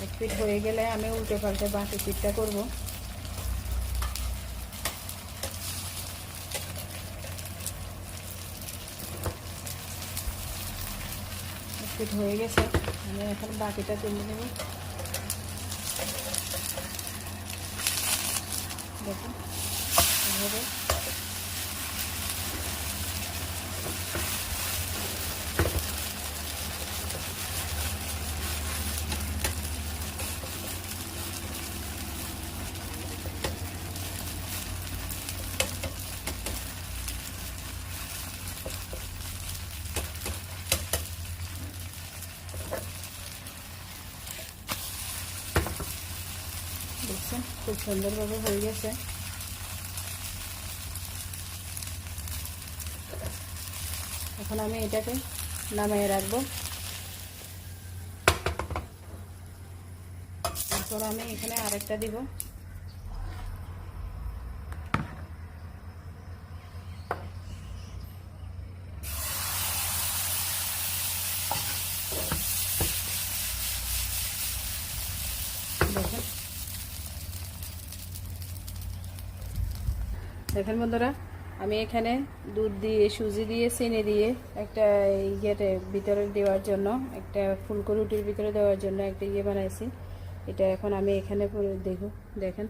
এক পিঠ হয়ে গেলে আমি উল্টে পাল্টে বাকি পিঠটা করব। এক পিঠ হয়ে গেছে, আমি এখন বাকিটা তুলে নেব। দেখুন এভাবে দেখছেন খুব সুন্দরভাবে হয়ে গেছে। এখন আমি এটাকে নামিয়ে রাখবো। তারপর আমি এখানে আরেকটা দিব। দেখেন দেখেন বন্ধুরা, আমি এখানে দুধ দিয়ে, সুজি দিয়ে, চিনি দিয়ে একটা ইয়েতে ভিতরে দেওয়ার জন্য, একটা ফুলকো রুটির ভিতরে দেওয়ার জন্য একটা ইয়ে বানাইছি। এটা এখন আমি এখানে দেখেন,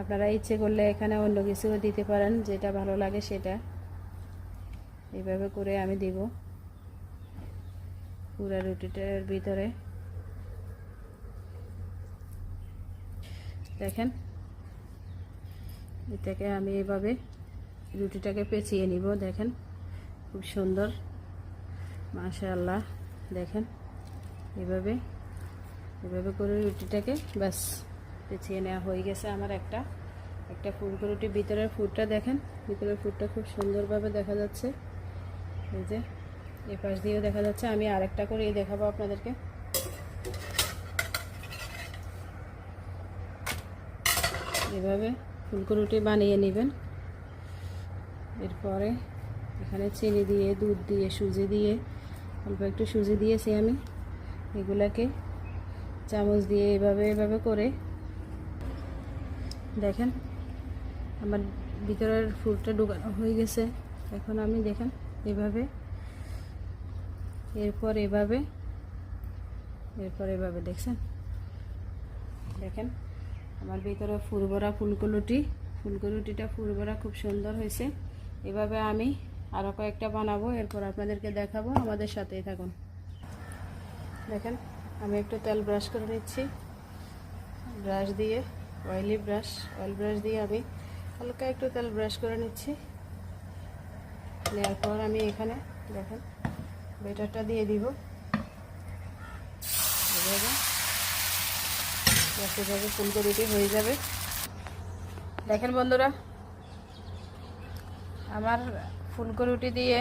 আপনারা ইচ্ছে করলে এখানে অন্য কিছুও দিতে পারেন, যেটা ভালো লাগে সেটা। এইভাবে করে আমি দিব পুরো রুটিটার ভিতরে। দেখেন এটাকে আমি এভাবে রুটিটাকে পেঁচিয়ে নিব। দেখেন খুব সুন্দর, মাশাআল্লাহ। দেখেন এভাবে এভাবে করে রুটিটাকে ব্যাস পেঁচিয়ে নেওয়া হয়ে গেছে আমার। একটা ফুলকো রুটির ভিতরের ফুটটা দেখেন, ভিতরের ফুটটা খুব সুন্দরভাবে দেখা যাচ্ছে। এই যে এই পাশ দিয়েও দেখা যাচ্ছে। আমি আরেকটা করে দেখাবো আপনাদেরকে। এভাবে ফুলকো রুটি বানিয়ে নেবেন। এরপরে এখানে চিনি দিয়ে, দুধ দিয়ে, সুজি দিয়ে, অল্প একটু সুজি দিয়েছি আমি। এগুলাকে চামচ দিয়ে এভাবে করে দেখেন আমার ভিতরের ফুলটা ঢোকানো হয়ে গেছে। এখন আমি দেখেন এভাবে, এরপর এভাবে দেখছেন। দেখেন আমার ভিতরে ফুলভরা ফুলকো রুটিটা ফুলভরা খুব সুন্দর হয়েছে। এভাবে আমি আরও কয়েকটা বানাবো, এরপর আপনাদেরকে দেখাবো। আমাদের সাথেই থাকুন। দেখেন আমি একটু তেল ব্রাশ করে নিচ্ছি। ব্রাশ দিয়ে অয়েল ব্রাশ দিয়ে আমি হালকা একটু তেল ব্রাশ করে নিচ্ছি। নেওয়ার পর আমি এখানে দেখেন ব্যাটারটা দিয়ে দিব। এভাবে ফুলকো রুটি হয়ে যাবে। দেখেন বন্ধুরা, আমার ফুলকো রুটি দিয়ে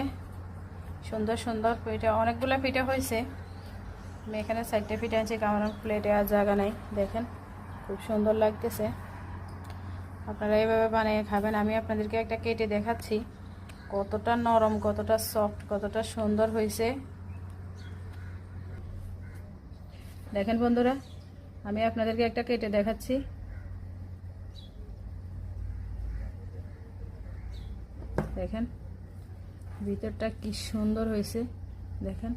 সুন্দর পিঠা, অনেকগুলো পিঠা হয়েছে। আমি এখানে 4টে পিঠা আনছি, কারণ প্লেটে আর জায়গা নাই। দেখেন খুব সুন্দর লাগতেছে। আপনারা এইভাবে বানিয়ে খাবেন। আমি আপনাদেরকে একটা কেটে দেখাচ্ছি কতটা নরম, কতটা সফট, কতটা সুন্দর হয়েছে। দেখেন বন্ধুরা, আমি আপনাদেরকে একটা কেটে দেখাচ্ছি। দেখেন ভিতরটা কি সুন্দর হয়েছে। দেখেন